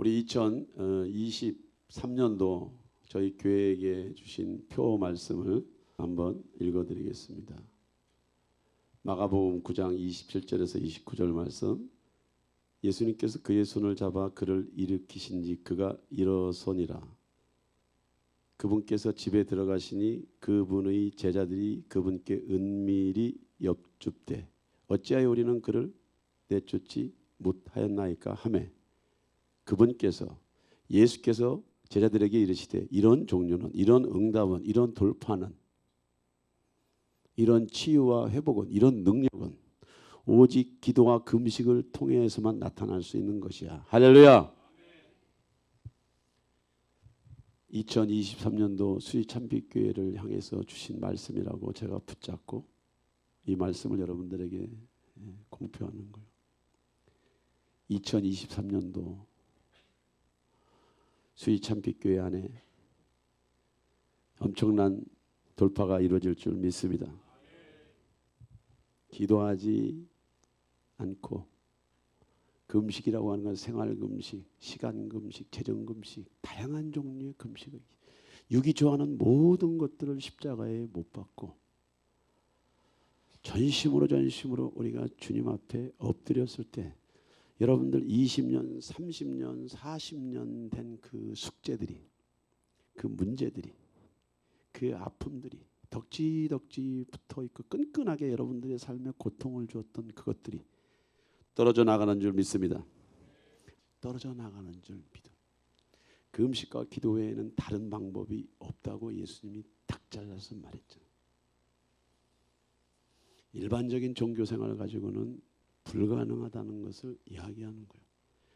우리 2023년도 저희 교회에게 주신 표 말씀을 한번 읽어드리겠습니다. 마가복음 9장 27절에서 29절 말씀. 예수님께서 그의 손을 잡아 그를 일으키신지 그가 일어서니라. 그분께서 집에 들어가시니 그분의 제자들이 그분께 은밀히 엽줍되 어찌하여 우리는 그를 내쫓지 못하였나이까 하매 그분께서 예수께서 제자들에게 이르시되 이런 종류는 이런 응답은 이런 돌파는 이런 치유와 회복은 이런 능력은 오직 기도와 금식을 통해서만 나타날 수 있는 것이야. 할렐루야. 2023년도 수지 참빛교회를 향해서 주신 말씀이라고 제가 붙잡고 이 말씀을 여러분들에게 공표하는 거예요. 2023년도 수지 참빛교회 안에 엄청난 돌파가 이루어질 줄 믿습니다. 기도하지 않고 금식이라고 하는 건 생활금식, 시간금식, 재정금식, 다양한 종류의 금식을 육이 좋아하는 모든 것들을 십자가에 못 박고 전심으로 우리가 주님 앞에 엎드렸을 때 여러분들 20년, 30년, 40년 된 그 숙제들이, 그 문제들이, 그 아픔들이 덕지덕지 붙어있고 끈끈하게 여러분들의 삶에 고통을 주었던 그것들이 떨어져 나가는 줄 믿습니다. 떨어져 나가는 줄 믿음. 그 음식과 기도 외에는 다른 방법이 없다고 예수님이 딱 잘라서 말했잖아요. 일반적인 종교생활을 가지고는 불가능하다는 것을 이야기하는 거예요.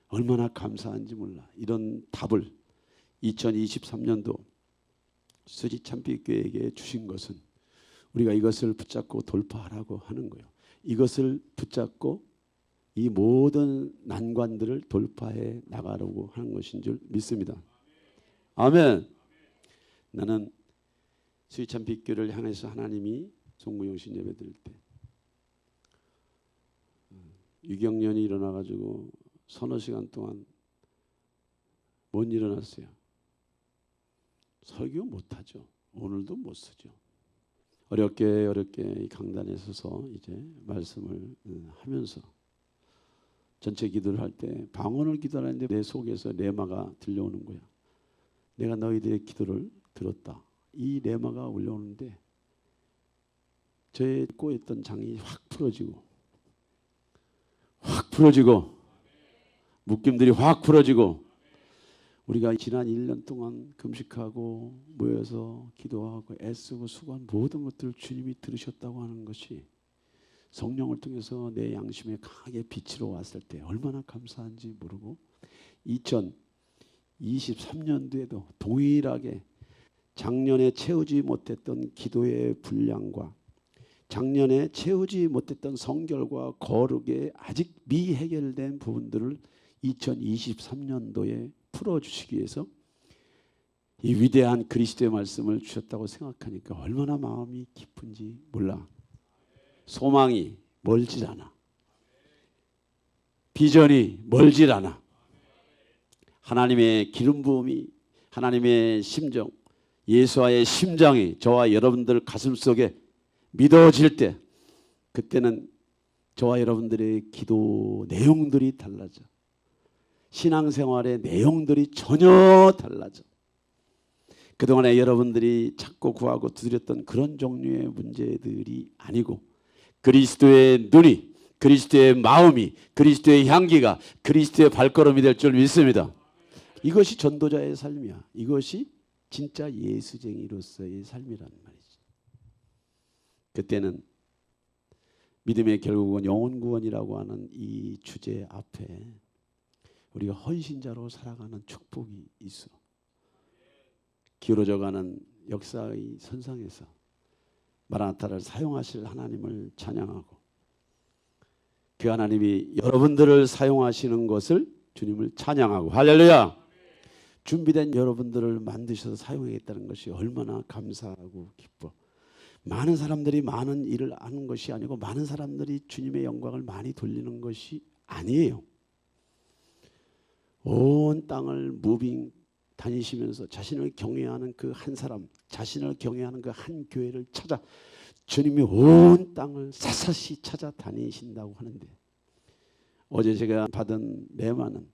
얼마나 감사한지 몰라. 이런 답을 2023년도 수지 참빛교회에게 주신 것은 우리가 이것을 붙잡고 돌파하라고 하는 거예요. 이것을 붙잡고 이 모든 난관들을 돌파해 나가려고 하는 것인 줄 믿습니다. 아멘. 나는 수지 참빛교회를 향해서 하나님이 송구영신 예배 드릴 때 유경련이 일어나가지고 서너 시간 동안 못 일어났어요. 설교 못하죠. 오늘도 못 쓰죠. 어렵게 이 강단에 서서 이제 말씀을 하면서 전체 기도를 할 때 방언을 기도하는데 내 속에서 레마가 들려오는 거야. 내가 너희들의 기도를 들었다. 이 레마가 올라오는데 저의 꼬였던 장이 확 풀어지고 묶임들이 확 풀어지고 우리가 지난 1년 동안 금식하고 모여서 기도하고 애쓰고 수고한 모든 것들을 주님이 들으셨다고 하는 것이 성령을 통해서 내 양심에 강하게 빛으로 왔을 때 얼마나 감사한지 모르고 2023년도에도 동일하게 작년에 채우지 못했던 기도의 분량과 작년에 채우지 못했던 성결과 거룩의 아직 미해결된 부분들을 2023년도에 풀어주시기 위해서 이 위대한 그리스도의 말씀을 주셨다고 생각하니까 얼마나 마음이 깊은지 몰라. 소망이 멀질 않아. 비전이 멀질 않아. 하나님의 기름 부음이 하나님의 심정, 예수와의 심장이 저와 여러분들 가슴속에 믿어질 때 그때는 저와 여러분들의 기도 내용들이 달라져. 신앙생활의 내용들이 전혀 달라져. 그동안에 여러분들이 찾고 구하고 두드렸던 그런 종류의 문제들이 아니고 그리스도의 눈이, 그리스도의 마음이, 그리스도의 향기가 그리스도의 발걸음이 될 줄 믿습니다. 이것이 전도자의 삶이야. 이것이 진짜 예수쟁이로서의 삶이란 말이지. 그때는 믿음의 결국은 영혼 구원이라고 하는 이 주제 앞에 우리가 헌신자로 살아가는 축복이 있어. 기울어져가는 역사의 선상에서 마라나타를 사용하실 하나님을 찬양하고 그 하나님이 여러분들을 사용하시는 것을 주님을 찬양하고 할렐루야. 준비된 여러분들을 만드셔서 사용하겠다는 것이 얼마나 감사하고 기뻐. 많은 사람들이 많은 일을 하는 것이 아니고 많은 사람들이 주님의 영광을 많이 돌리는 것이 아니에요. 온 땅을 무빙 다니시면서 자신을 경외하는 그 한 사람, 자신을 경외하는 그 한 교회를 찾아 주님이 온 땅을 샅샅이 찾아다니신다고 하는데, 어제 제가 받은 레마는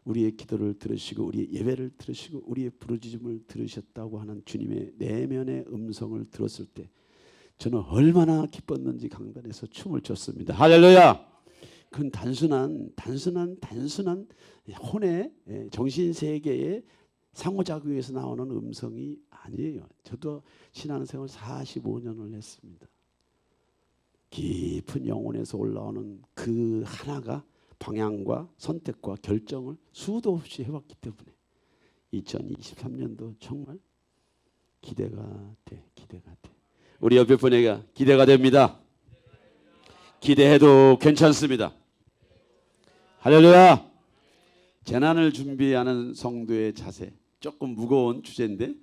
우리의 기도를 들으시고 우리의 예배를 들으시고 우리의 부르짖음을 들으셨다고 하는 주님의 내면의 음성을 들었을 때 저는 얼마나 기뻤는지 강단에서 춤을 췄습니다. 할렐루야. 그건 단순한 혼의 정신세계의 상호작용에서 나오는 음성이 아니에요. 저도 신앙생활 45년을 했습니다. 깊은 영혼에서 올라오는 그 하나가 방향과 선택과 결정을 수도 없이 해왔기 때문에 2023년도 정말 기대가 돼. 우리 옆에 분에게 기대가 됩니다. 기대해도 괜찮습니다. 할렐루야. 재난을 준비하는 성도의 자세, 조금 무거운 주제인데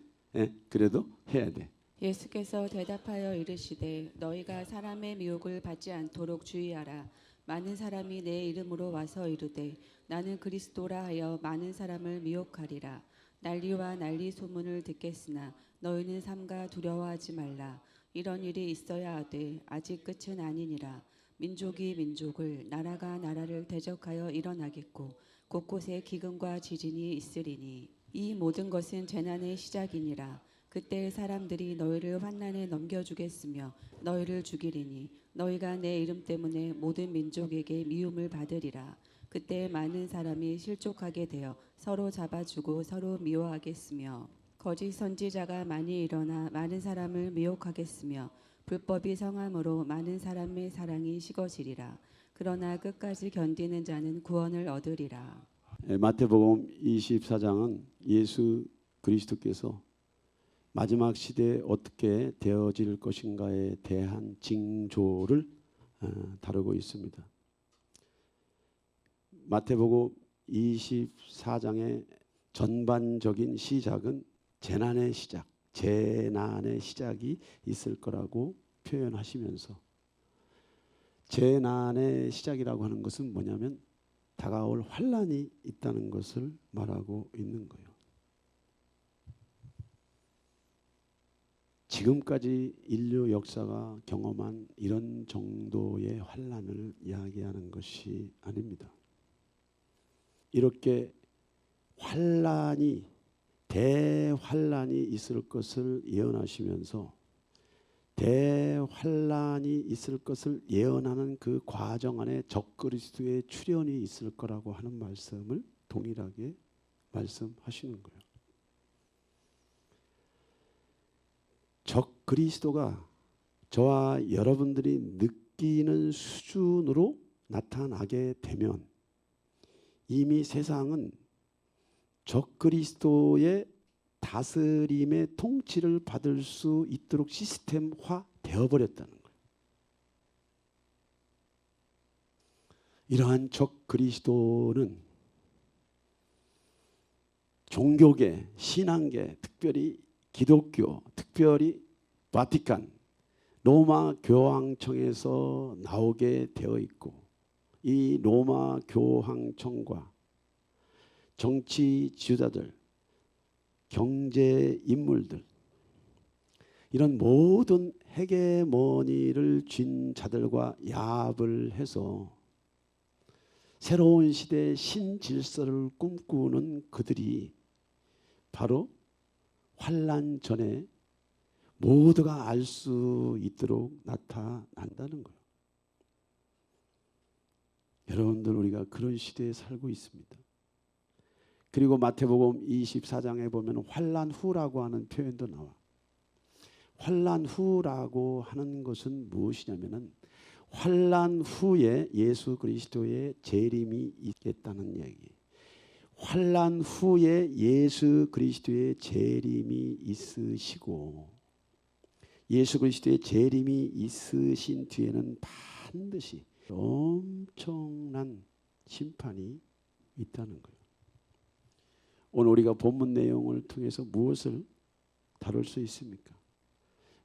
그래도 해야 돼. 예수께서 대답하여 이르시되 너희가 사람의 미혹을 받지 않도록 주의하라. 많은 사람이 내 이름으로 와서 이르되 나는 그리스도라 하여 많은 사람을 미혹하리라. 난리와 난리 소문을 듣겠으나 너희는 삼가 두려워하지 말라. 이런 일이 있어야 하되 아직 끝은 아니니라. 민족이 민족을, 나라가 나라를 대적하여 일어나겠고 곳곳에 기근과 지진이 있으리니 이 모든 것은 재난의 시작이니라. 그때 사람들이 너희를 환난에 넘겨주겠으며 너희를 죽이리니 너희가 내 이름 때문에 모든 민족에게 미움을 받으리라. 그때 많은 사람이 실족하게 되어 서로 잡아주고 서로 미워하겠으며 거짓 선지자가 많이 일어나 많은 사람을 미혹하겠으며 불법이 성함으로 많은 사람의 사랑이 식어지리라. 그러나 끝까지 견디는 자는 구원을 얻으리라. 마태복음 24장은 예수 그리스도께서 마지막 시대에 어떻게 되어질 것인가에 대한 징조를 다루고 있습니다. 마태복음 24장의 전반적인 시작은 재난의 시작이 있을 거라고 표현하시면서, 재난의 시작이라고 하는 것은 뭐냐면 다가올 환난이 있다는 것을 말하고 있는 거예요. 지금까지 인류 역사가 경험한 이런 정도의 환난을 이야기하는 것이 아닙니다. 이렇게 대환난이 있을 것을 예언하시면서 대환난이 있을 것을 예언하는 그 과정 안에 적그리스도의 출현이 있을 거라고 하는 말씀을 동일하게 말씀하시는 거예요. 적그리스도가 저와 여러분들이 느끼는 수준으로 나타나게 되면 이미 세상은 적그리스도의 다스림의 통치를 받을 수 있도록 시스템화 되어버렸다는 거예요. 이러한 적그리스도는 종교계, 신앙계, 특별히 기독교, 특별히 바티칸, 로마 교황청에서 나오게 되어 있고, 이 로마 교황청과 정치 지도자들, 경제 인물들, 이런 모든 헤게모니를 쥔 자들과 야합을 해서 새로운 시대의 신질서를 꿈꾸는 그들이 바로 환난 전에 모두가 알 수 있도록 나타난다는 거예요. 여러분들, 우리가 그런 시대에 살고 있습니다. 그리고 마태복음 24장에 보면 환난 후라고 하는 표현도 나와. 환난 후라고 하는 것은 무엇이냐면은 환난 후에 예수 그리스도의 재림이 있겠다는 이야기. 환난 후에 예수 그리스도의 재림이 있으시고, 예수 그리스도의 재림이 있으신 뒤에는 반드시 엄청난 심판이 있다는 거예요. 오늘 우리가 본문 내용을 통해서 무엇을 다룰 수 있습니까?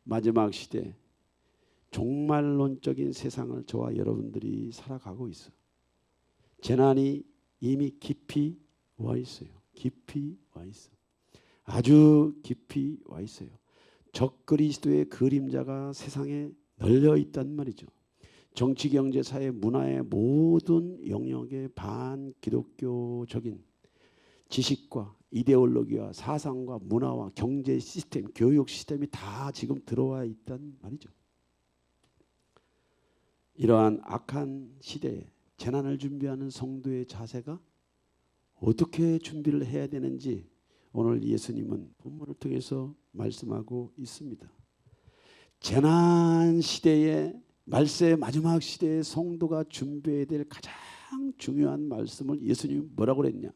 마지막 시대, 종말론적인 세상을 저와 여러분들이 살아가고 있어. 재난이 이미 깊이 와 있어요. 깊이 와 있어. 아주 깊이 와 있어요. 적그리스도의 그림자가 세상에 널려 있단 말이죠. 정치, 경제, 사회, 문화의 모든 영역에 반기독교적인 지식과 이데올로기와 사상과 문화와 경제 시스템, 교육 시스템이 다 지금 들어와 있단 말이죠. 이러한 악한 시대에 재난을 준비하는 성도의 자세가 어떻게 준비를 해야 되는지 오늘 예수님은 본문을 통해서 말씀하고 있습니다. 재난 시대에 말세 마지막 시대의 성도가 준비해야 될 가장 중요한 말씀을 예수님이 뭐라고 그랬냐?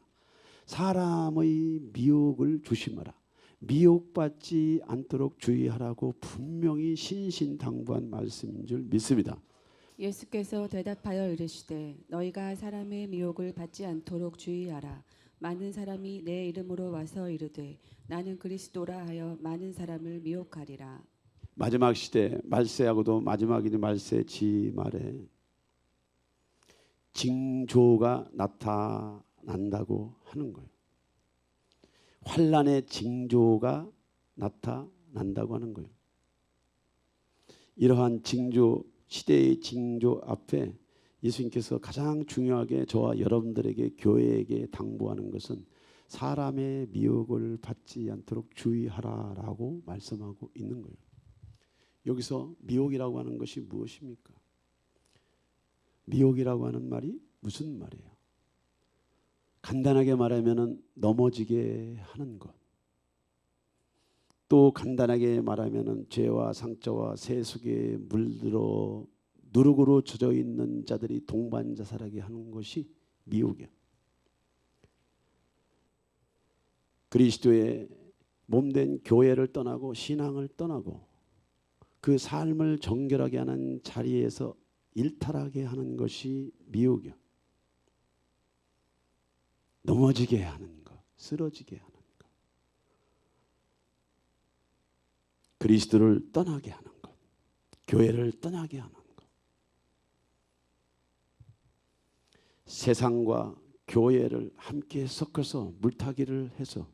사람의 미혹을 조심하라. 미혹받지 않도록 주의하라고 분명히 신신당부한 말씀인 줄 믿습니다. 예수께서 대답하여 이르시되 너희가 사람의 미혹을 받지 않도록 주의하라. 많은 사람이 내 이름으로 와서 이르되 나는 그리스도라 하여 많은 사람을 미혹하리라. 마지막 시대 말세하고도 마지막이니 말세지 말에 징조가 나타난다고 하는 거예요. 환란의 징조가 나타난다고 하는 거예요. 이러한 징조, 시대의 징조 앞에 예수님께서 가장 중요하게 저와 여러분들에게 교회에게 당부하는 것은 사람의 미혹을 받지 않도록 주의하라라고 말씀하고 있는 거예요. 여기서 미혹이라고 하는 것이 무엇입니까? 미혹이라고 하는 말이 무슨 말이에요? 간단하게 말하면은 넘어지게 하는 것. 또 간단하게 말하면은 죄와 상처와 세속에 물들어 누룩으로 젖어 있는 자들이 동반자살하게 하는 것이 미혹이야. 그리스도의 몸된 교회를 떠나고 신앙을 떠나고 그 삶을 정결하게 하는 자리에서 일탈하게 하는 것이 미혹이야. 넘어지게 하는 것, 쓰러지게 하는 것, 그리스도를 떠나게 하는 것, 교회를 떠나게 하는 것, 세상과 교회를 함께 섞어서 물타기를 해서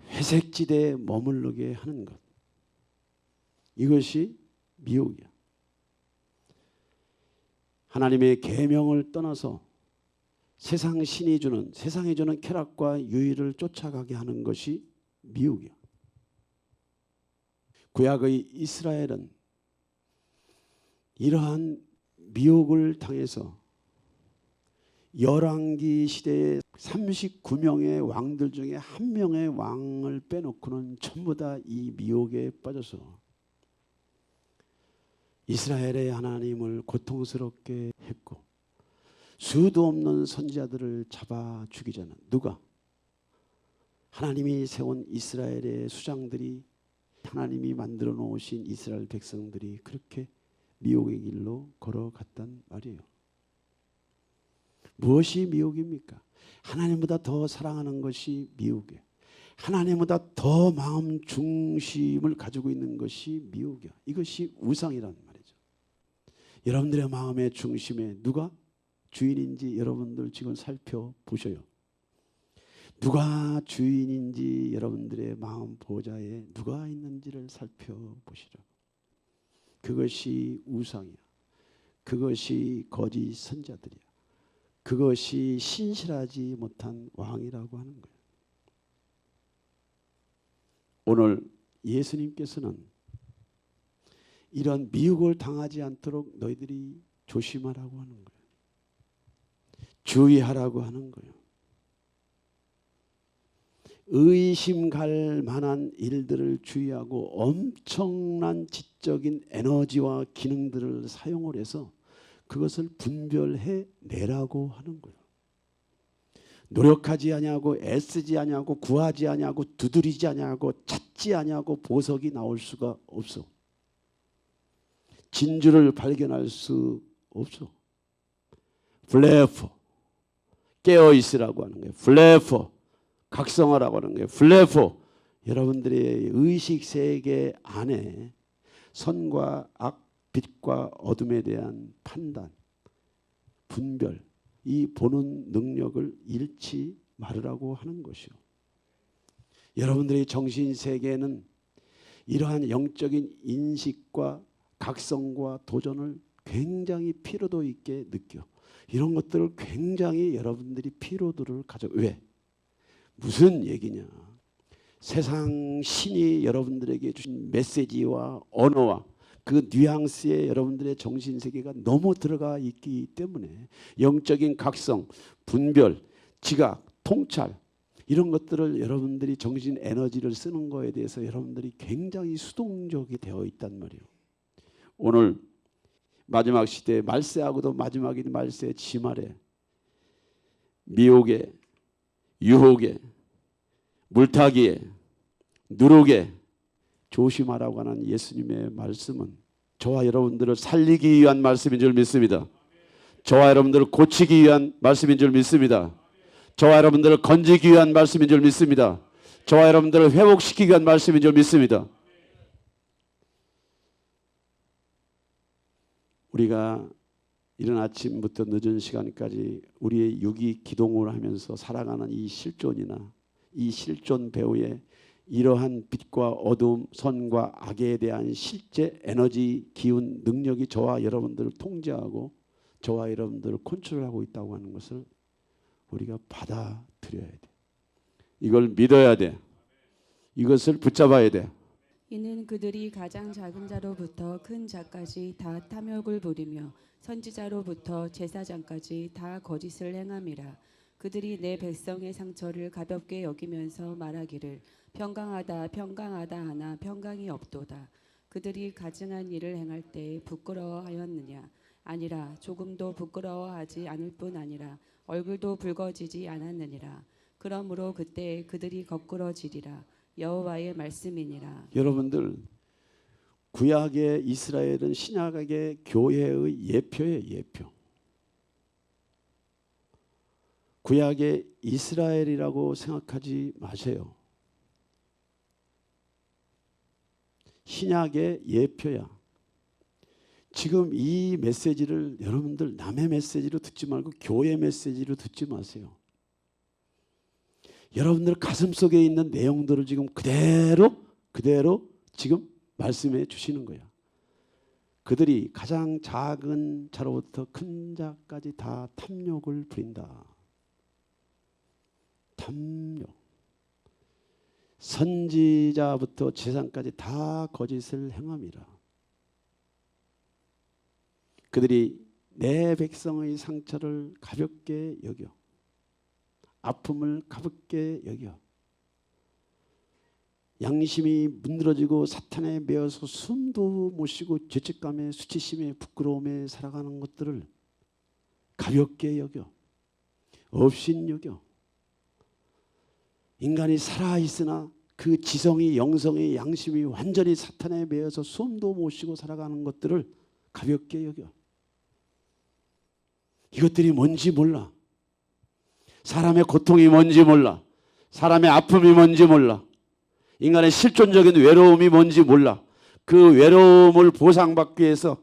회색지대에 머무르게 하는 것, 이것이 미혹이야. 하나님의 계명을 떠나서 세상이 주는 쾌락과 유의를 쫓아가게 하는 것이 미혹이야. 구약의 이스라엘은 이러한 미혹을 당해서 열왕기 시대의 39명의 왕들 중에 한 명의 왕을 빼놓고는 전부 다 이 미혹에 빠져서 이스라엘의 하나님을 고통스럽게 했고 수도 없는 선지자들을 잡아 죽이잖아. 누가? 하나님이 세운 이스라엘의 수장들이, 하나님이 만들어 놓으신 이스라엘 백성들이 그렇게 미혹의 길로 걸어갔단 말이에요. 무엇이 미혹입니까? 하나님보다 더 사랑하는 것이 미혹이에요. 하나님보다 더 마음 중심을 가지고 있는 것이 미혹이야. 이것이 우상이란 말이죠. 여러분들의 마음의 중심에 누가 주인인지 여러분들 지금 살펴보셔요. 누가 주인인지 여러분들의 마음 보좌에 누가 있는지를 살펴보시라고. 그것이 우상이야. 그것이 거짓 선자들이야. 그것이 신실하지 못한 왕이라고 하는 거예요. 오늘 예수님께서는 이런 미혹을 당하지 않도록 너희들이 조심하라고 하는 거예요. 주의하라고 하는 거예요. 의심 갈 만한 일들을 주의하고 엄청난 지적인 에너지와 기능들을 사용을 해서 그것을 분별해 내라고 하는 거예요. 노력하지 아니하고 애쓰지 아니하고 구하지 아니하고 두드리지 아니하고 찾지 아니하고 보석이 나올 수가 없어. 진주를 발견할 수 없어. 플레포 깨어 있으라고 하는 거예요. 플레포 각성하라고 하는 거예요. 플레포 여러분들의 의식 세계 안에 선과 악, 빛과 어둠에 대한 판단, 분별, 이 보는 능력을 잃지 말으라고 하는 것이요. 여러분들의 정신세계는 이러한 영적인 인식과 각성과 도전을 굉장히 피로도 있게 느껴. 이런 것들을 굉장히 여러분들이 피로도를 왜? 무슨 얘기냐? 세상 신이 여러분들에게 주신 메시지와 언어와 그 뉘앙스에 여러분들의 정신세계가 너무 들어가 있기 때문에 영적인 각성, 분별, 지각, 통찰 이런 것들을 여러분들이 정신 에너지를 쓰는 거에 대해서 여러분들이 굉장히 수동적이 되어 있단 말이에요. 오늘 마지막 시대에 말세하고도 마지막인 말세 지말에 미혹에 유혹에 물타기에 누룩에 조심하라고 하는 예수님의 말씀은 저와 여러분들을 살리기 위한 말씀인 줄 믿습니다. 저와 여러분들을 고치기 위한 말씀인 줄 믿습니다. 저와 여러분들을 건지기 위한 말씀인 줄 믿습니다. 저와 여러분들을 회복시키기 위한 말씀인 줄 믿습니다. 우리가 이른 아침부터 늦은 시간까지 우리의 육이 기동을 하면서 살아가는 이 실존이나 이 실존 배후에 이러한 빛과 어둠, 선과 악에 대한 실제 에너지, 기운, 능력이 저와 여러분들을 통제하고 저와 여러분들을 컨트롤하고 있다고 하는 것을 우리가 받아들여야 돼. 이걸 믿어야 돼. 이것을 붙잡아야 돼. 이는 그들이 가장 작은 자로부터 큰 자까지 다 탐욕을 부리며 선지자로부터 제사장까지 다 거짓을 행함이라. 그들이 내 백성의 상처를 가볍게 여기면서 말하기를 평강하다 평강하다 하나 평강이 없도다. 그들이 가증한 일을 행할 때 부끄러워하였느냐? 아니라 조금도 부끄러워하지 않을 뿐 아니라 얼굴도 붉어지지 않았느니라. 그러므로 그때 그들이 거꾸러지리라. 여호와의 말씀이니라. 여러분들 구약의 이스라엘은 신약의 교회의 예표예요. 예표. 구약의 이스라엘이라고 생각하지 마세요. 신약의 예표야. 지금 이 메시지를 여러분들 남의 메시지로 듣지 말고 교회 메시지로 듣지 마세요. 여러분들 가슴속에 있는 내용들을 지금 그대로 지금 말씀해 주시는 거야. 그들이 가장 작은 자로부터 큰 자까지 다 탐욕을 부린다. 탐욕. 선지자부터 제사장까지 다 거짓을 행함이라. 그들이 내 백성의 상처를 가볍게 여겨. 아픔을 가볍게 여겨. 양심이 문드러지고 사탄에 매여서 숨도 못 쉬고 죄책감에 수치심에 부끄러움에 살아가는 것들을 가볍게 여겨. 없인 여겨. 인간이 살아있으나 그 지성이 영성이 양심이 완전히 사탄에 매여서 숨도 못 쉬고 살아가는 것들을 가볍게 여겨. 이것들이 뭔지 몰라. 사람의 고통이 뭔지 몰라. 사람의 아픔이 뭔지 몰라. 인간의 실존적인 외로움이 뭔지 몰라. 그 외로움을 보상받기 위해서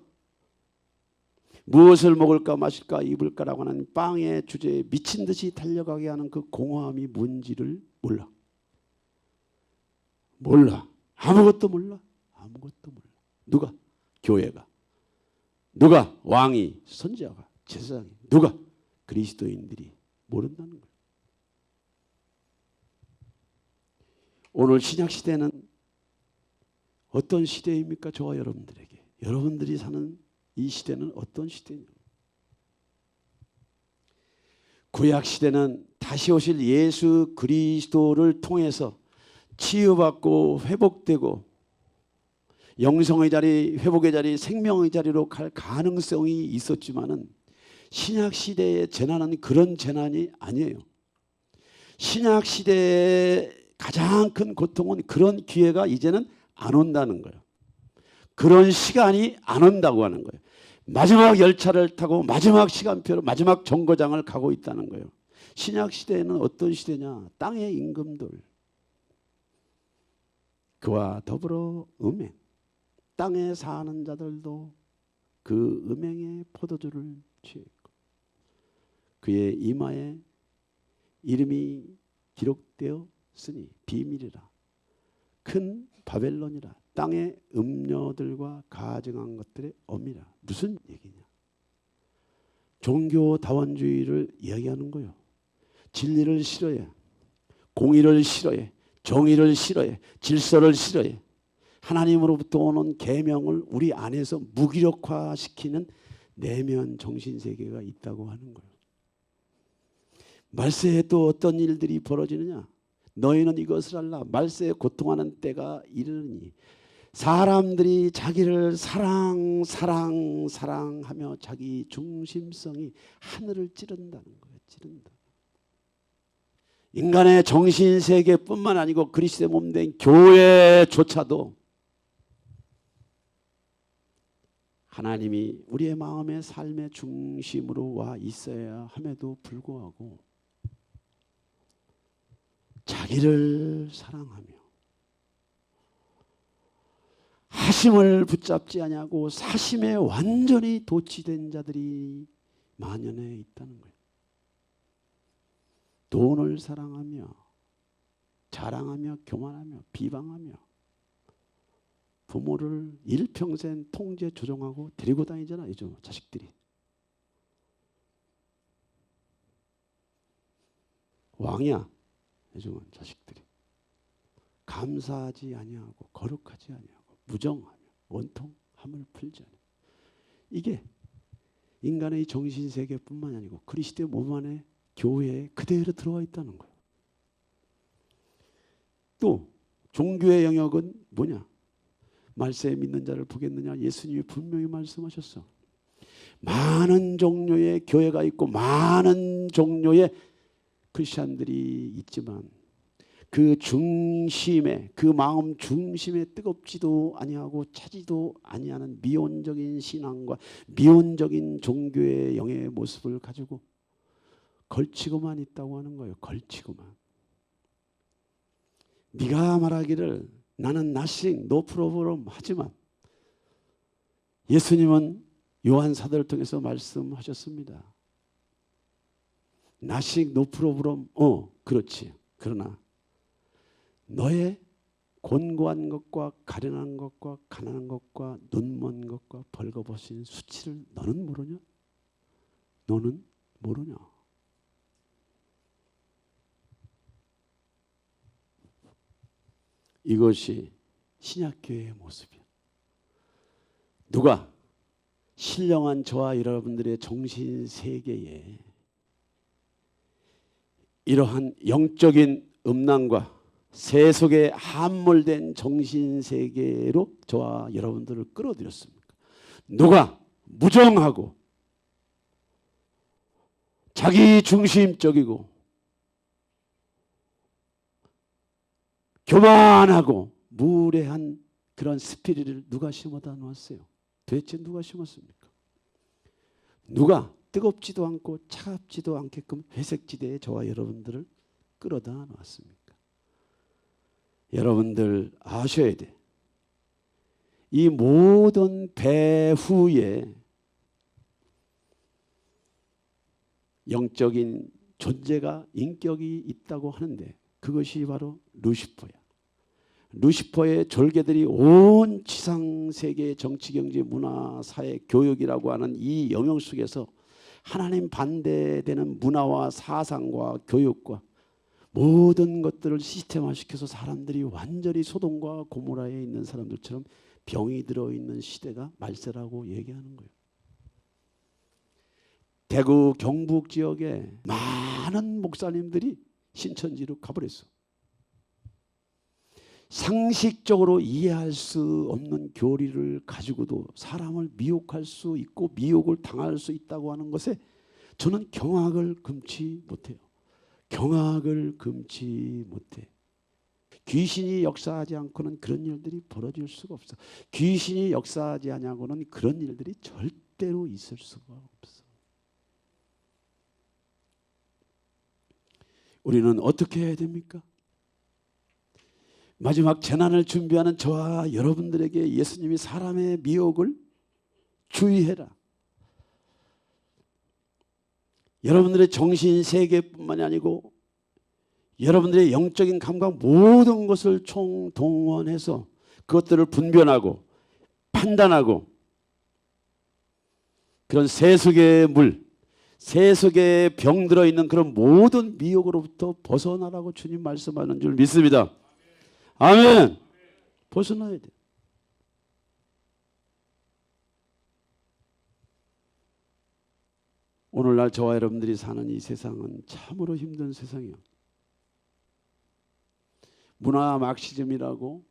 무엇을 먹을까 마실까 입을까라고 하는 빵의 주제에 미친 듯이 달려가게 하는 그 공허함이 뭔지를 몰라. 몰라. 아무것도 몰라. 아무것도 몰라. 누가? 교회가. 누가? 왕이, 선지자가, 제사장이. 누가? 그리스도인들이 모른다는 거예요. 오늘 신약시대는 어떤 시대입니까? 저와 여러분들에게. 여러분들이 사는 이 시대는 어떤 시대냐? 구약시대는 다시 오실 예수 그리스도를 통해서 치유받고 회복되고 영성의 자리, 회복의 자리, 생명의 자리로 갈 가능성이 있었지만은 신약시대의 재난은 그런 재난이 아니에요. 신약시대의 가장 큰 고통은 그런 기회가 이제는 안 온다는 거예요. 그런 시간이 안 온다고 하는 거예요. 마지막 열차를 타고 마지막 시간표로 마지막 정거장을 가고 있다는 거예요. 신약시대에는 어떤 시대냐? 땅의 임금들 그와 더불어 음행, 땅에 사는 자들도 그 음행의 포도주를 취했고 그의 이마에 이름이 기록되었으니 비밀이라. 큰 바벨론이라. 땅의 음녀들과 가증한 것들의 어미라. 무슨 얘기냐? 종교다원주의를 이야기하는 거예요. 진리를 싫어해. 공의를 싫어해. 정의를 싫어해. 질서를 싫어해. 하나님으로부터 오는 계명을 우리 안에서 무기력화시키는 내면 정신세계가 있다고 하는 거예요. 말세에 또 어떤 일들이 벌어지느냐? 너희는 이것을 알라. 말세에 고통하는 때가 이르니 사람들이 자기를 사랑하며 자기 중심성이 하늘을 찌른다는 거예요. 찌른다. 인간의 정신세계뿐만 아니고 그리스도의 몸된 교회조차도 하나님이 우리의 마음의 삶의 중심으로 와 있어야 함에도 불구하고 자기를 사랑하며 하심을 붙잡지 아니하고 사심에 완전히 도취된 자들이 만연해 있다는 거예요. 돈을 사랑하며 자랑하며 교만하며 비방하며 부모를 일평생 통제 조종하고 데리고 다니잖아 요즘 자식들이. 왕이야 요즘은 자식들이. 감사하지 아니하고 거룩하지 아니하고 무정하며 원통함을 풀지 아니하고. 이게 인간의 정신세계뿐만 아니고 그리스도의 몸 안에 교회에 그대로 들어와 있다는 거예요. 또 종교의 영역은 뭐냐? 말세에 믿는 자를 보겠느냐? 예수님이 분명히 말씀하셨어. 많은 종류의 교회가 있고 많은 종류의 크리스찬들이 있지만 그 중심에, 그 마음 중심에 뜨겁지도 아니하고 차지도 아니하는 미온적인 신앙과 미온적인 종교의 영의 모습을 가지고 걸치고만 있다고 하는 거예요. 걸치고만. 네가 말하기를 나는 nothing, no problem 하지만 예수님은 요한 사도를 통해서 말씀하셨습니다. nothing, no problem, 그렇지. 그러나 너의 곤고한 것과 가련한 것과 가난한 것과 눈먼 것과 벌거벗은 수치를 너는 모르냐? 너는 모르냐? 이것이 신약교회의 모습이야. 누가 신령한 저와 여러분들의 정신세계에 이러한 영적인 음란과 세속에 함몰된 정신세계로 저와 여러분들을 끌어들였습니까? 누가 무정하고 자기 중심적이고 교만하고 무례한 그런 스피릿을 누가 심어다 놓았어요? 도대체 누가 심었습니까? 누가 뜨겁지도 않고 차갑지도 않게끔 회색지대에 저와 여러분들을 끌어다 놓았습니까? 여러분들 아셔야 돼. 이 모든 배후에 영적인 존재가 인격이 있다고 하는데 그것이 바로 루시퍼야. 루시퍼의 졸개들이 온 지상세계 정치, 경제, 문화, 사회, 교육이라고 하는 이 영역 속에서 하나님 반대되는 문화와 사상과 교육과 모든 것들을 시스템화시켜서 사람들이 완전히 소돔과 고모라에 있는 사람들처럼 병이 들어있는 시대가 말세라고 얘기하는 거예요. 대구 경북 지역에 많은 목사님들이 신천지로 가버렸어. 상식적으로 이해할 수 없는 교리를 가지고도 사람을 미혹할 수 있고 미혹을 당할 수 있다고 하는 것에 저는 경악을 금치 못해요. 경악을 금치 못해. 귀신이 역사하지 않고는 그런 일들이 벌어질 수가 없어. 귀신이 역사하지 않고는 그런 일들이 절대로 있을 수가 없어. 우리는 어떻게 해야 됩니까? 마지막 재난을 준비하는 저와 여러분들에게 예수님이 사람의 미혹을 주의해라. 여러분들의 정신 세계뿐만이 아니고 여러분들의 영적인 감각 모든 것을 총동원해서 그것들을 분별하고 판단하고 그런 세속의 물, 세속의 병 들어있는 그런 모든 미혹으로부터 벗어나라고 주님 말씀하는 줄 믿습니다. 아멘. 벗어나야 돼. 오늘날 저와 여러분들이 사는 이 세상은 참으로 힘든 세상이에요. 문화 막시즘이라고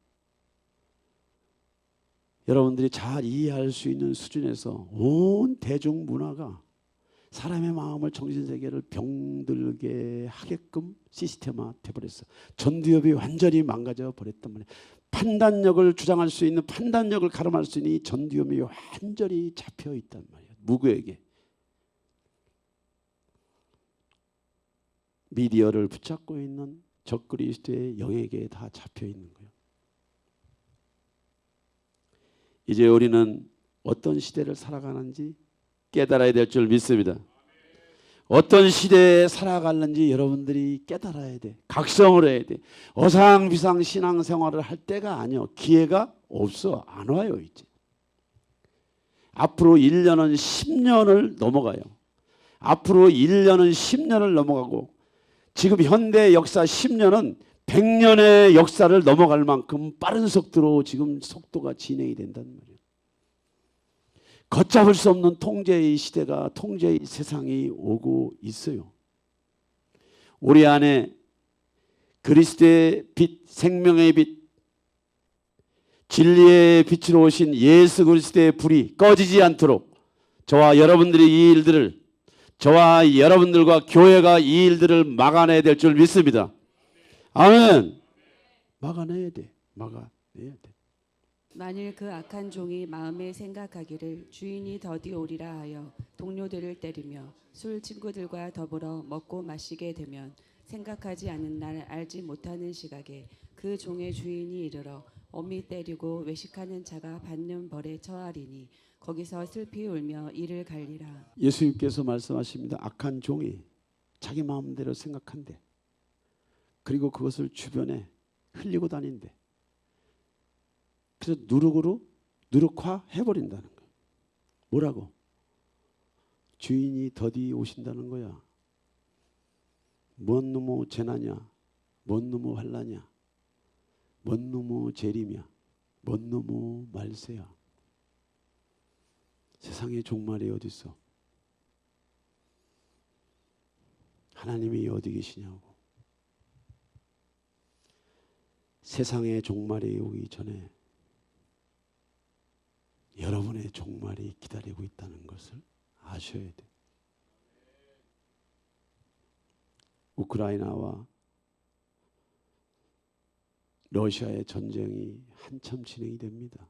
여러분들이 잘 이해할 수 있는 수준에서 온 대중 문화가 사람의 마음을 정신세계를 병들게 하게끔 시스템화 돼버렸어. 전두엽이 완전히 망가져 버렸단 말이야. 판단력을 주장할 수 있는, 판단력을 가름할 수 있는 이 전두엽이 완전히 잡혀 있단 말이야. 무구에게. 미디어를 붙잡고 있는 적그리스도의 영에게 다 잡혀 있는 거예요. 이제 우리는 어떤 시대를 살아가는지 깨달아야 될 줄 믿습니다. 어떤 시대에 살아가는지 여러분들이 깨달아야 돼. 각성을 해야 돼. 어상비상 신앙생활을 할 때가 아니요. 기회가 없어. 안 와요 이제. 앞으로 1년은 10년을 넘어가요. 앞으로 1년은 10년을 넘어가고 지금 현대 역사 10년은 100년의 역사를 넘어갈 만큼 빠른 속도로 지금 속도가 진행이 된다는 말이에요. 걷잡을 수 없는 통제의 시대가, 통제의 세상이 오고 있어요. 우리 안에 그리스도의 빛, 생명의 빛, 진리의 빛으로 오신 예수 그리스도의 불이 꺼지지 않도록 저와 여러분들이 이 일들을, 저와 여러분들과 교회가 이 일들을 막아내야 될 줄 믿습니다. 아멘. 막아내야 돼. 막아내야 돼. 만일 그 악한 종이 마음에 생각하기를 주인이 더디 오리라 하여 동료들을 때리며 술 친구들과 더불어 먹고 마시게 되면 생각하지 않은 날 알지 못하는 시각에 그 종의 주인이 이르러 엄히 때리고 외식하는 자가 받는 벌에 처하리니 거기서 슬피 울며 이를 갈리라. 예수님께서 말씀하십니다. 악한 종이 자기 마음대로 생각한대. 그리고 그것을 주변에 흘리고 다닌대. 그래서 누룩화해버린다는 거야. 뭐라고? 주인이 더디 오신다는 거야. 뭔 놈의 재난이야? 뭔 놈의 환난이야? 뭔 놈의 재림이야? 뭔 놈의 말세야? 세상에 종말이 어디 있어? 하나님이 어디 계시냐고. 세상에 종말이 오기 전에 여러분의 종말이 기다리고 있다는 것을 아셔야 돼요. 우크라이나와 러시아의 전쟁이 한참 진행이 됩니다.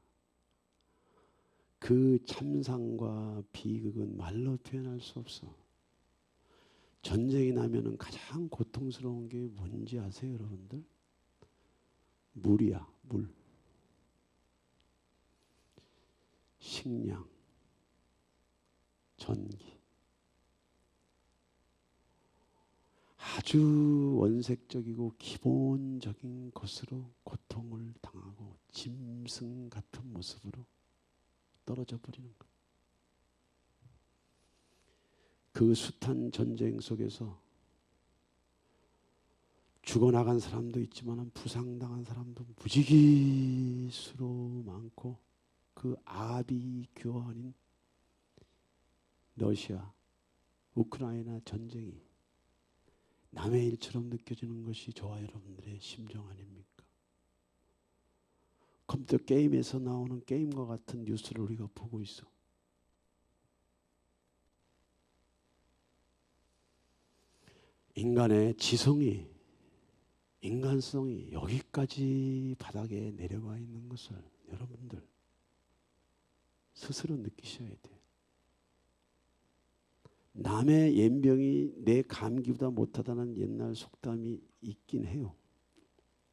그 참상과 비극은 말로 표현할 수 없어. 전쟁이 나면은 가장 고통스러운 게 뭔지 아세요, 여러분들? 물이야, 물. 식량, 전기. 아주 원색적이고 기본적인 것으로 고통을 당하고 짐승 같은 모습으로 떨어져 버리는 것. 그 숱한 전쟁 속에서 죽어나간 사람도 있지만 부상당한 사람도 무지기수로 많고 그 아비규환인 러시아, 우크라이나 전쟁이 남의 일처럼 느껴지는 것이 저와 여러분들의 심정 아닙니까? 컴퓨터 게임에서 나오는 게임과 같은 뉴스를 우리가 보고 있어. 인간의 지성이, 인간성이 여기까지 바닥에 내려가 있는 것을 여러분들 스스로 느끼셔야 돼요. 남의 연병이 내 감기보다 못하다는 옛날 속담이 있긴 해요.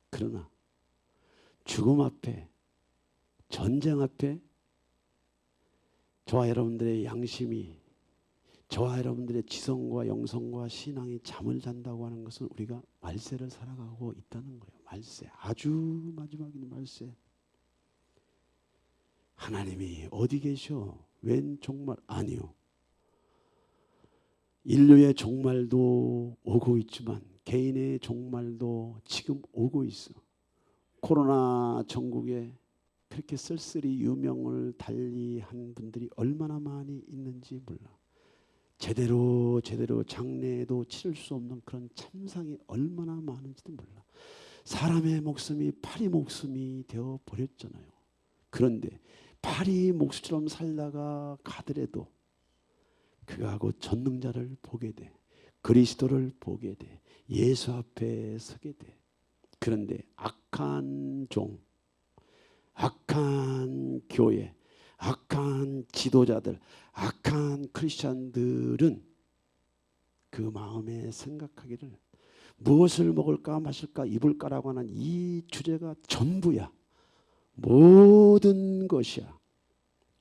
그러나 죽음 앞에, 전쟁 앞에 저와 여러분들의 양심이 저와 여러분들의 지성과 영성과 신앙이 잠을 잔다고 하는 것은 우리가 말세를 살아가고 있다는 거예요. 말세, 아주 마지막인 말세. 하나님이 어디 계셔? 웬 종말? 아니요. 인류의 종말도 오고 있지만 개인의 종말도 지금 오고 있어. 코로나 전국에 그렇게 쓸쓸히 유명을 달리한 분들이 얼마나 많이 있는지 몰라. 제대로 장례도 치를 수 없는 그런 참상이 얼마나 많은지도 몰라. 사람의 목숨이 파리 목숨이 되어 버렸잖아요. 그런데 파리 목숨처럼 살다가 가더라도 그가 곧 전능자를 보게 돼. 그리스도를 보게 돼. 예수 앞에 서게 돼. 그런데 악한 종, 악한 교회, 악한 지도자들, 악한 크리스찬들은 그 마음에 생각하기를 무엇을 먹을까 마실까 입을까라고 하는 이 주제가 전부야. 모든 것이야.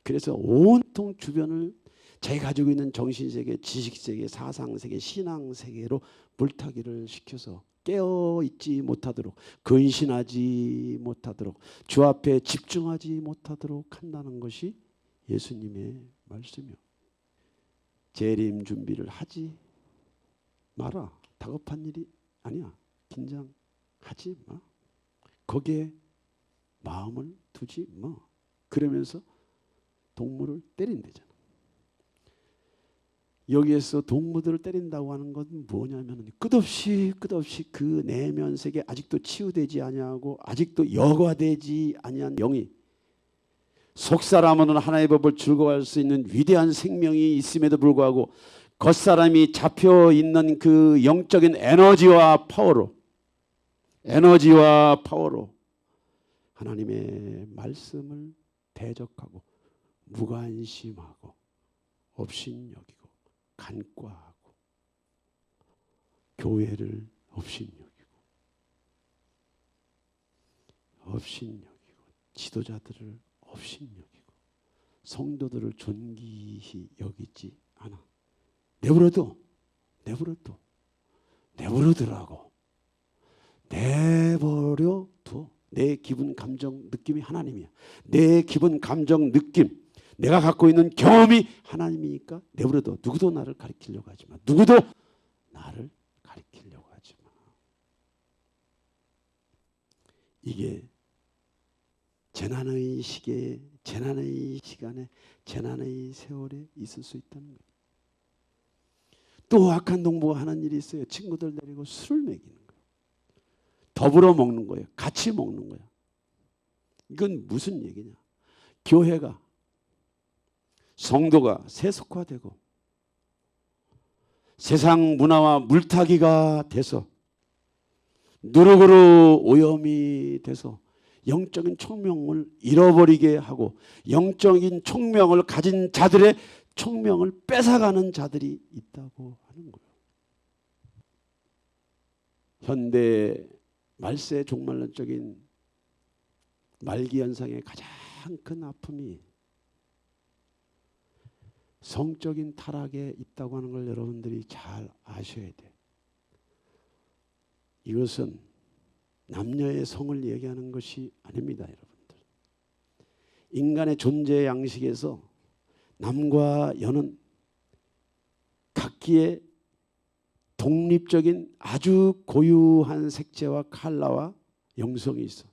그래서 온통 주변을 자기가 가지고 있는 정신세계, 지식세계, 사상세계, 신앙세계로 물타기를 시켜서 깨어있지 못하도록, 근신하지 못하도록, 주 앞에 집중하지 못하도록 한다는 것이 예수님의 말씀이요. 재림 준비를 하지 마라. 다급한 일이 아니야. 긴장하지 마. 거기에 마음을 두지 마. 그러면서 동물을 때린대잖아. 여기에서 동물들을 때린다고 하는 건 뭐냐면 끝없이 그 내면 세계 아직도 치유되지 아니하고 아직도 여과되지 아니한 영이 속사람은 하나의 법을 즐거워할 수 있는 위대한 생명이 있음에도 불구하고 겉사람이 잡혀 있는 그 영적인 에너지와 파워로 하나님의 말씀을 대적하고 무관심하고 업신여기고 간과하고 교회를 업신여기고 지도자들을 업신여기고 성도들을 존귀히 여기지 않아. 내버려둬. 내버려두라고. 내버려둬. 내 기분 감정 느낌이 하나님이야. 내 기분 감정 느낌 내가 갖고 있는 경험이 하나님이니까 내버려둬. 누구도 나를 가리키려고 하지 마. 누구도 나를 가리키려고 하지 마. 이게 재난의 시기에, 재난의 시간에, 재난의 세월에 있을 수 있다는 거예요. 또 악한 동무가 하는 일이 있어요. 친구들 데리고 술을 먹이는 거예요. 더불어 먹는 거예요. 같이 먹는 거예요. 이건 무슨 얘기냐? 교회가, 성도가 세속화되고 세상 문화와 물타기가 돼서 누룩으로 오염이 돼서 영적인 총명을 잃어버리게 하고 영적인 총명을 가진 자들의 총명을 뺏어가는 자들이 있다고 하는 거예요. 현대 말세 종말론적인 말기 현상의 가장 큰 아픔이 성적인 타락에 있다고 하는 걸 여러분들이 잘 아셔야 돼. 이것은 남녀의 성을 얘기하는 것이 아닙니다, 여러분들. 인간의 존재 양식에서 남과 여는 각기의 독립적인 아주 고유한 색채와 컬러와 영성이 있어.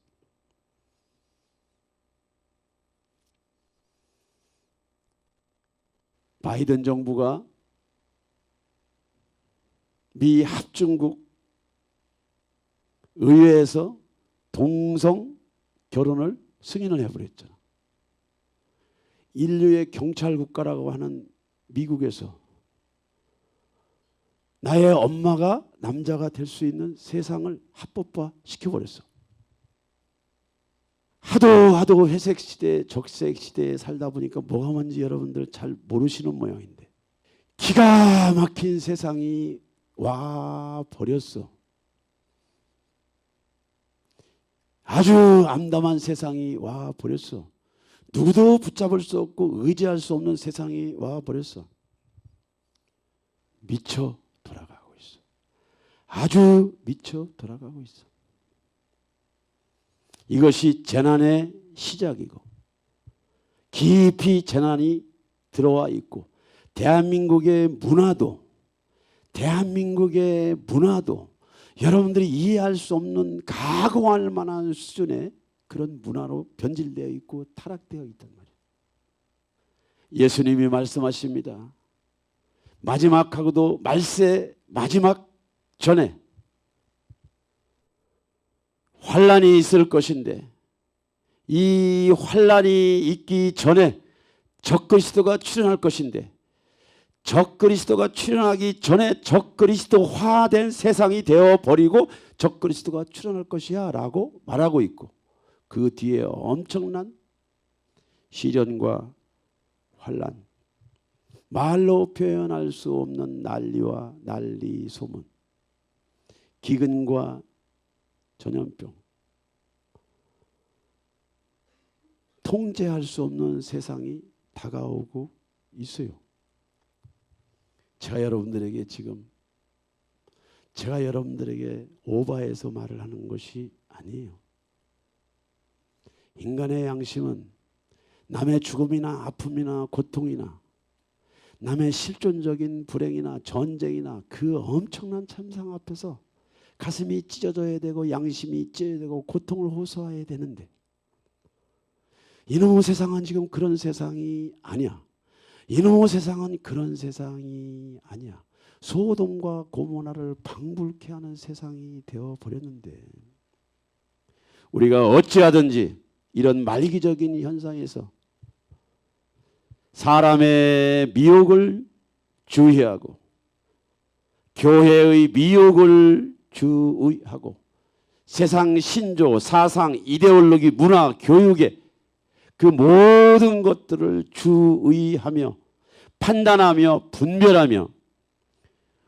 바이든 정부가 미 합중국 의회에서 동성 결혼을 승인을 해버렸잖아. 인류의 경찰 국가라고 하는 미국에서 나의 엄마가 남자가 될 수 있는 세상을 합법화 시켜버렸어. 하도 회색 시대, 적색 시대에 살다 보니까 뭐가 뭔지 여러분들 잘 모르시는 모양인데 기가 막힌 세상이 와 버렸어. 아주 암담한 세상이 와 버렸어. 누구도 붙잡을 수 없고 의지할 수 없는 세상이 와 버렸어. 미쳐 돌아가고 있어. 아주 미쳐 돌아가고 있어. 이것이 재난의 시작이고 깊이 재난이 들어와 있고 대한민국의 문화도 여러분들이 이해할 수 없는 가공할 만한 수준의 그런 문화로 변질되어 있고 타락되어 있단 말이에요. 예수님이 말씀하십니다. 마지막하고도 말세 마지막 전에 환란이 있을 것인데 이 환란이 있기 전에 적그리스도가 출현할 것인데 적그리스도가 출현하기 전에 적그리스도화된 세상이 되어버리고 적그리스도가 출현할 것이야 라고 말하고 있고 그 뒤에 엄청난 시련과 환란, 말로 표현할 수 없는 난리와 난리 소문, 기근과 전염병, 통제할 수 없는 세상이 다가오고 있어요. 제가 여러분들에게 오바해서 말을 하는 것이 아니에요. 인간의 양심은 남의 죽음이나 아픔이나 고통이나 남의 실존적인 불행이나 전쟁이나 그 엄청난 참상 앞에서 가슴이 찢어져야 되고 양심이 찢어야 되고 고통을 호소해야 되는데 이놈의 세상은 지금 그런 세상이 아니야. 이놈의 세상은 그런 세상이 아니야. 소돔과 고모라를 방불케 하는 세상이 되어버렸는데 우리가 어찌하든지 이런 말기적인 현상에서 사람의 미혹을 주의하고 교회의 미혹을 주의하고 세상 신조, 사상, 이데올로기, 문화, 교육의 그 모든 것들을 주의하며 판단하며 분별하며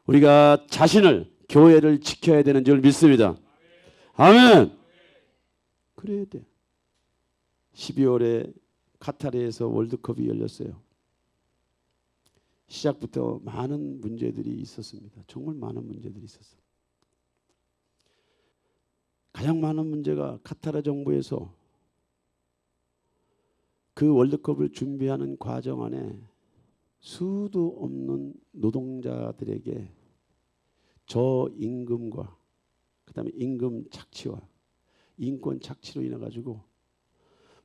우리가 자신을 교회를 지켜야 되는 줄 믿습니다. 아멘. 그래야 돼. 12월에 카타르에서 월드컵이 열렸어요. 시작부터 많은 문제들이 있었습니다. 정말 많은 문제들이 있었어요. 가장 많은 문제가 카타르 정부에서 그 월드컵을 준비하는 과정 안에 수도 없는 노동자들에게 저임금과 그다음에 임금 착취와 인권 착취로 인해 가지고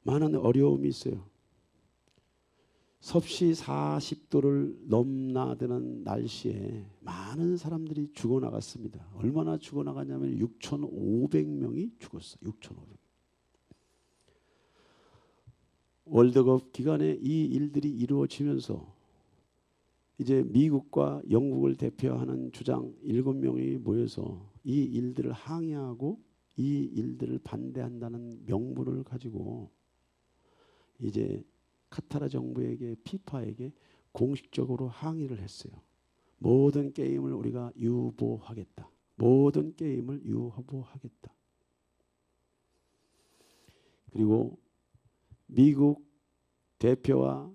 많은 어려움이 있어요. 섭씨 40도를 넘나드는 날씨에 많은 사람들이 죽어나갔습니다. 얼마나 죽어나갔냐면 6,500명이 죽었어요. 6,500명. 월드컵 기간에 이 일들이 이루어지면서 이제 미국과 영국을 대표하는 주장 7명이 모여서 이 일들을 항의하고 이 일들을 반대한다는 명분을 가지고 이제 카타르 정부에게 피파에게 공식적으로 항의를 했어요. 모든 게임을 우리가 유보하겠다. 모든 게임을 유보하겠다. 그리고 미국 대표와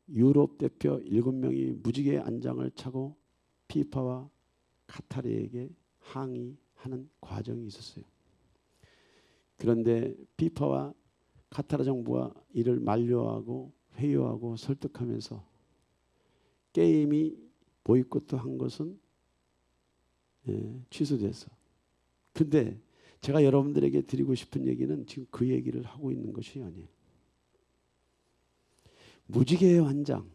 유럽 대표 7명이 무지개 안장을 차고 피파와 카타르에게 항의하는 과정이 있었어요. 그런데 피파와 카타르 정부가 이를 만류하고 회유하고 설득하면서 게임이 보이콧한 것은 취소돼서. 근데 제가 여러분들에게 드리고 싶은 얘기는 지금 그 얘기를 하고 있는 것이 아니에요. 무지개의 환장,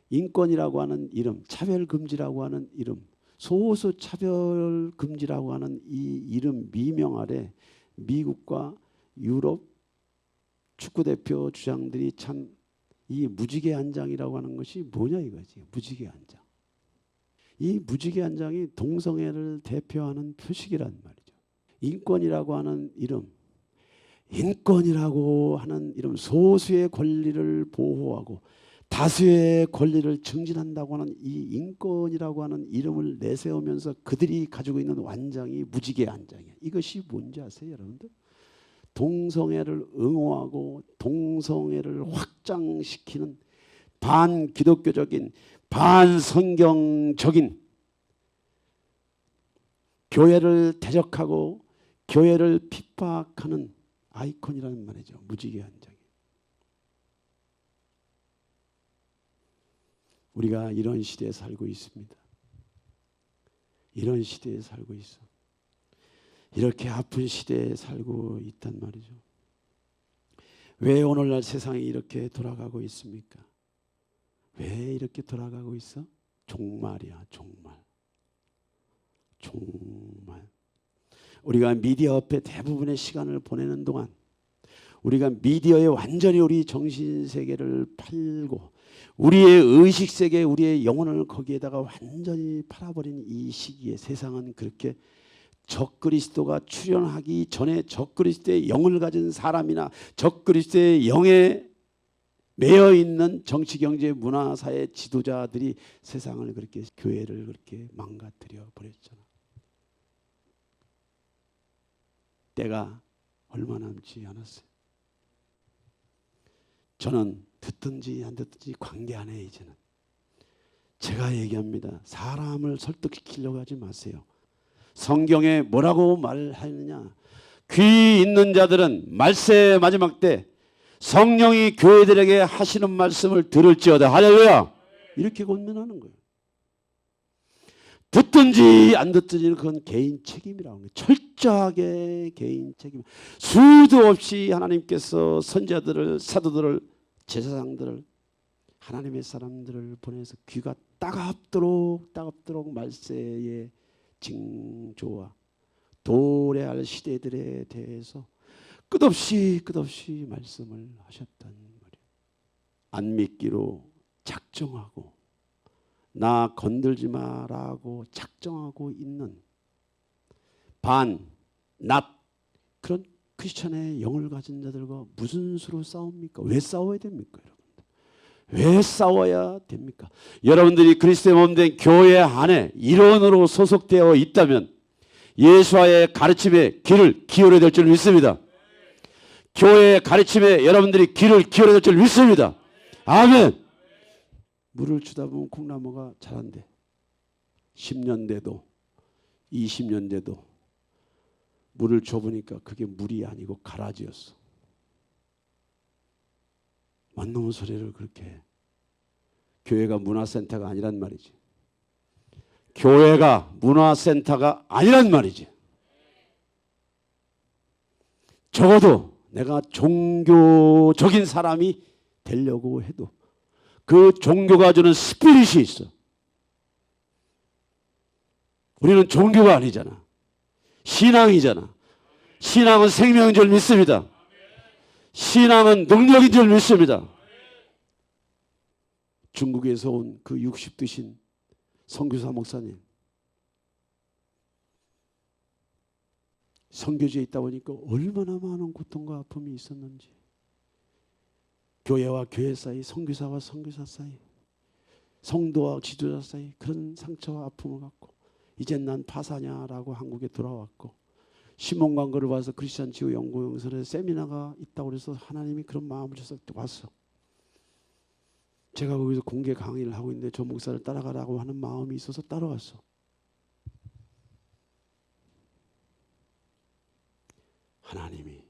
인권이라고 하는 이름, 차별금지라고 하는 이름, 소수 차별금지라고 하는 이 이름 미명 아래 미국과 유럽 축구대표 주장들이 참 이 무지개 한장이라고 하는 것이 뭐냐 이거지. 무지개 한장. 이 무지개 한장이 동성애를 대표하는 표식이란 말이죠. 인권이라고 하는 이름, 인권이라고 하는 이름, 소수의 권리를 보호하고 다수의 권리를 증진한다고 하는 이 인권이라고 하는 이름을 내세우면서 그들이 가지고 있는 완장이 무지개 한장이에요. 이것이 뭔지 아세요, 여러분들? 동성애를 응호하고 동성애를 확장시키는 반기독교적인 반성경적인 교회를 대적하고 교회를 핍박하는 아이콘이라는 말이죠. 무지개한 장이. 우리가 이런 시대에 살고 있습니다. 이런 시대에 살고 있어. 이렇게 아픈 시대에 살고 있단 말이죠. 왜 오늘날 세상이 이렇게 돌아가고 있습니까? 왜 이렇게 돌아가고 있어? 종말이야, 종말. 정말 우리가 미디어 앞에 대부분의 시간을 보내는 동안 우리가 미디어에 완전히 우리 정신세계를 팔고 우리의 의식세계, 우리의 영혼을 거기에다가 완전히 팔아버린 이 시기에 세상은 그렇게 적그리스도가 출현하기 전에 적그리스도의 영을 가진 사람이나 적그리스도의 영에 매여 있는 정치, 경제, 문화, 사회 지도자들이 세상을 그렇게, 교회를 그렇게 망가뜨려 버렸잖아. 때가 얼마 남지 않았어요. 저는 듣든지 안 듣든지 관계 안 해요. 이제는 제가 얘기합니다. 사람을 설득시키려고 하지 마세요. 성경에 뭐라고 말하느냐? 귀 있는 자들은 말세 마지막 때 성령이 교회들에게 하시는 말씀을 들을지어다. 할렐루야. 이렇게 권면하는 거예요. 듣든지 안 듣든지는 그건 개인 책임이라고 해요. 철저하게 개인 책임. 수도 없이 하나님께서 선자들을, 사도들을, 제사장들을, 하나님의 사람들을 보내서 귀가 따갑도록 말세의 징조와 도래할 시대들에 대해서 끝없이 말씀을 하셨단 말이에요. 안 믿기로 작정하고 나 건들지 마라고 작정하고 있는 낫 그런 크리스천의 영을 가진 자들과 무슨 수로 싸웁니까? 왜 싸워야 됩니까, 여러분들? 왜 싸워야 됩니까? 여러분들이 그리스도의 몸된 교회 안에 일원으로 소속되어 있다면 예수와의 가르침에 귀를 기울여야 될 줄 믿습니다. 교회의 가르침에 여러분들이 귀를 기울여야 될 줄 믿습니다. 아멘. 물을 주다 보면 콩나무가 자란대. 10년 돼도 20년 돼도 물을 줘보니까 그게 물이 아니고 가라지였어. 맞는 소리를 그렇게 해. 교회가 문화센터가 아니란 말이지. 교회가 문화센터가 아니란 말이지. 적어도 내가 종교적인 사람이 되려고 해도 그 종교가 주는 스피릿이 있어. 우리는 종교가 아니잖아. 신앙이잖아. 신앙은 생명인 줄 믿습니다. 신앙은 능력인 줄 믿습니다. 중국에서 온 그 60 드신 선교사 목사님, 선교지에 있다 보니까 얼마나 많은 고통과 아픔이 있었는지, 교회와 교회 사이, 선교사와 선교사 사이, 성도와 지도자 사이 그런 상처와 아픔을 갖고 이젠 난 파사냐라고 한국에 돌아왔고, 신문 광고를 봐서 크리스천 지구 연구영설에 세미나가 있다고 그래서 하나님이 그런 마음을 줘서 왔어. 제가 거기서 공개 강의를 하고 있는데 저 목사를 따라가라고 하는 마음이 있어서 따라왔어. 하나님이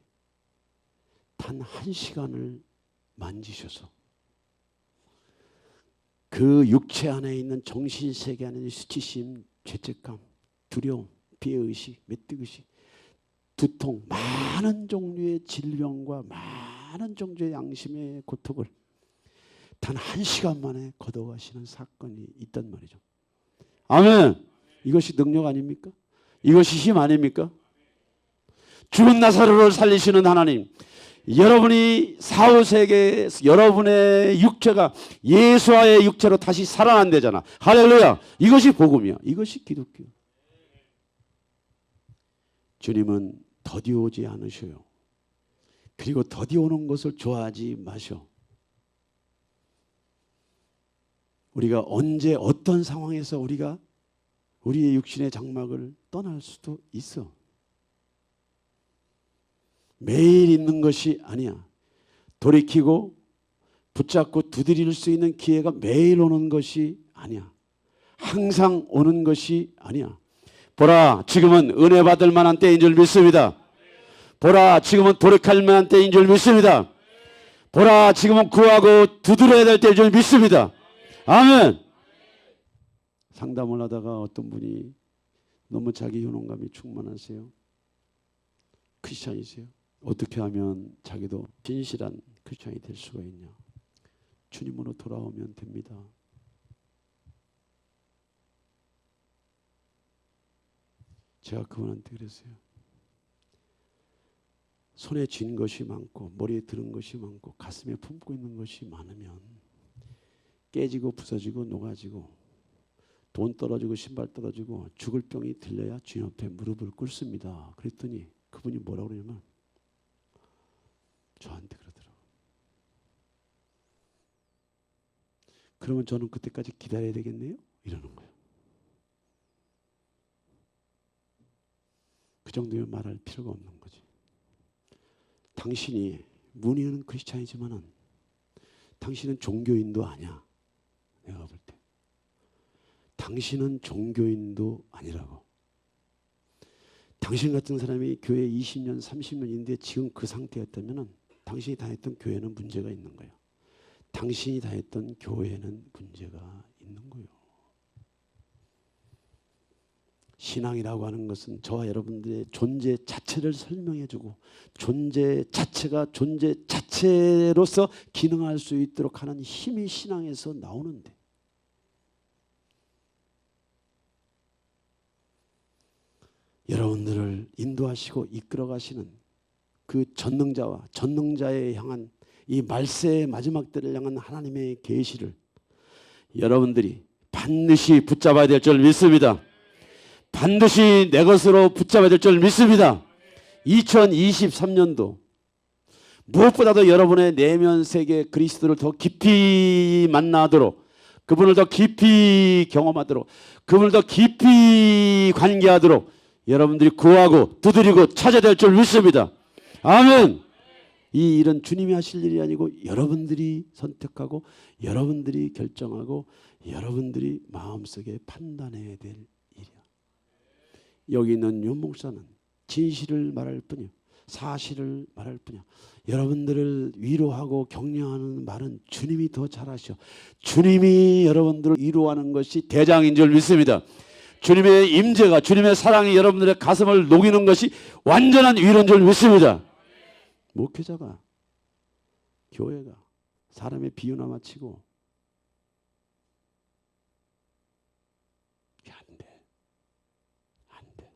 단 한 시간을 만지셔서 그 육체 안에 있는 정신세계 안에 있는 수치심, 죄책감, 두려움, 비애의식, 메뚜기식, 두통, 많은 종류의 질병과 많은 종류의 양심의 고통을 단 한 시간 만에 걷어가시는 사건이 있단 말이죠. 아멘. 이것이 능력 아닙니까? 이것이 힘 아닙니까? 죽은 나사로를 살리시는 하나님, 여러분이 사후세계에 여러분의 육체가 예수와의 육체로 다시 살아난대잖아. 할렐루야. 이것이 복음이야. 이것이 기독교. 주님은 더디 오지 않으셔요. 그리고 더디 오는 것을 좋아하지 마셔. 우리가 언제 어떤 상황에서 우리가 우리의 육신의 장막을 떠날 수도 있어. 매일 있는 것이 아니야. 돌이키고 붙잡고 두드릴 수 있는 기회가 매일 오는 것이 아니야. 항상 오는 것이 아니야. 보라, 지금은 은혜 받을 만한 때인 줄 믿습니다. 보라, 지금은 돌이킬 만한 때인 줄 믿습니다. 보라, 지금은 구하고 두드려야 될 때인 줄 믿습니다. 아멘. 상담을 하다가 어떤 분이 너무 자기 효능감이 충만하세요. 크리스찬이세요. 어떻게 하면 자기도 진실한 크리스찬이 될 수가 있냐. 주님으로 돌아오면 됩니다. 제가 그분한테 그랬어요. 손에 쥔 것이 많고 머리에 들은 것이 많고 가슴에 품고 있는 것이 많으면 깨지고 부서지고 녹아지고 돈 떨어지고 신발 떨어지고 죽을 병이 들려야 주님 앞에 무릎을 꿇습니다. 그랬더니 그분이 뭐라고 그러냐면 저한테 그러더라고요. 그러면 저는 그때까지 기다려야 되겠네요? 이러는 거예요. 그 정도면 말할 필요가 없는 거지. 당신이 문의는 크리스찬이지만은 당신은 종교인도 아니야. 내가 볼 때. 당신은 종교인도 아니라고. 당신 같은 사람이 교회 20년, 30년인데 지금 그 상태였다면은 당신이 다녔던 교회는 문제가 있는 거예요. 당신이 다녔던 교회는 문제가 있는 거예요. 신앙이라고 하는 것은 저와 여러분들의 존재 자체를 설명해주고 존재 자체가 존재 자체로서 기능할 수 있도록 하는 힘이 신앙에서 나오는데 여러분들을 인도하시고 이끌어가시는 그 전능자와 전능자에 향한 이 말세의 마지막 때를 향한 하나님의 계시를 여러분들이 반드시 붙잡아야 될 줄 믿습니다. 반드시 내 것으로 붙잡아야 될 줄 믿습니다. 2023년도 무엇보다도 여러분의 내면 세계 그리스도를 더 깊이 만나도록 그분을 더 깊이 경험하도록 그분을 더 깊이 관계하도록 여러분들이 구하고 두드리고 찾아야 될 줄 믿습니다. 아멘. 이 일은 주님이 하실 일이 아니고 여러분들이 선택하고 여러분들이 결정하고 여러분들이 마음속에 판단해야 될 일이야. 여기 있는 윤 목사는 진실을 말할 뿐이요 사실을 말할 뿐이야. 여러분들을 위로하고 격려하는 말은 주님이 더 잘하셔. 주님이 여러분들을 위로하는 것이 대장인 줄 믿습니다. 주님의 임재가 주님의 사랑이 여러분들의 가슴을 녹이는 것이 완전한 위로인 줄 믿습니다. 목회자가 교회가 사람의 비유나 마치고 안 돼. 안 돼.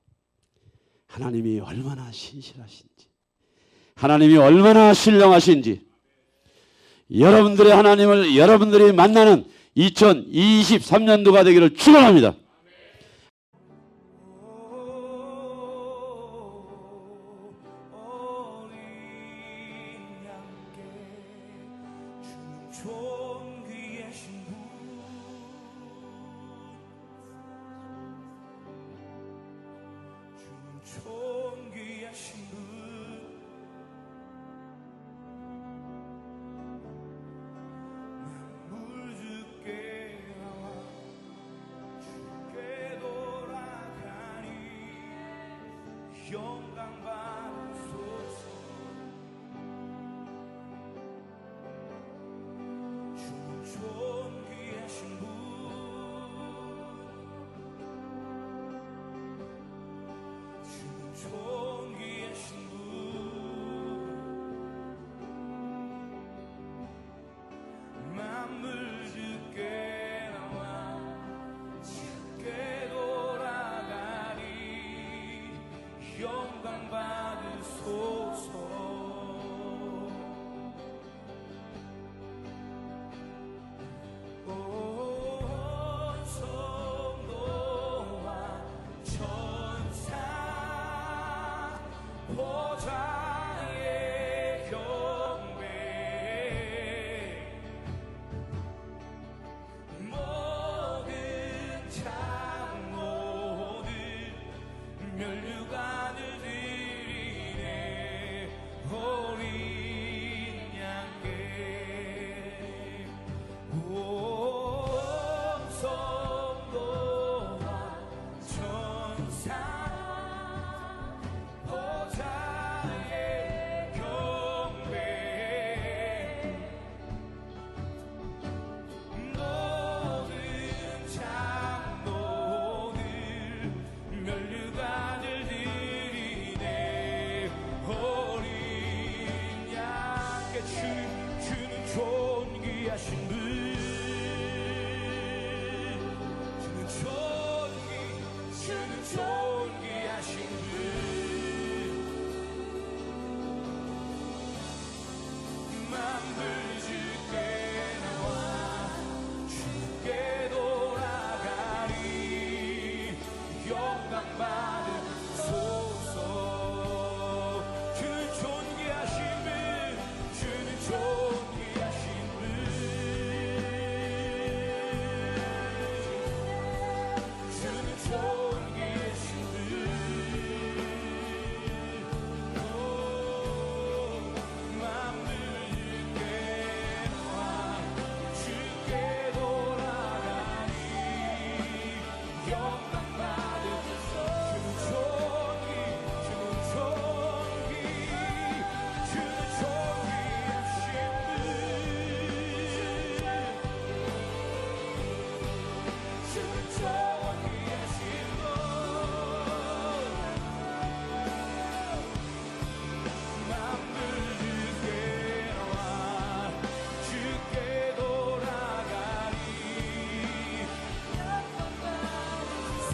하나님이 얼마나 신실하신지 하나님이 얼마나 신령하신지 여러분들의 하나님을 여러분들이 만나는 2023년도가 되기를 축원합니다.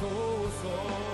소서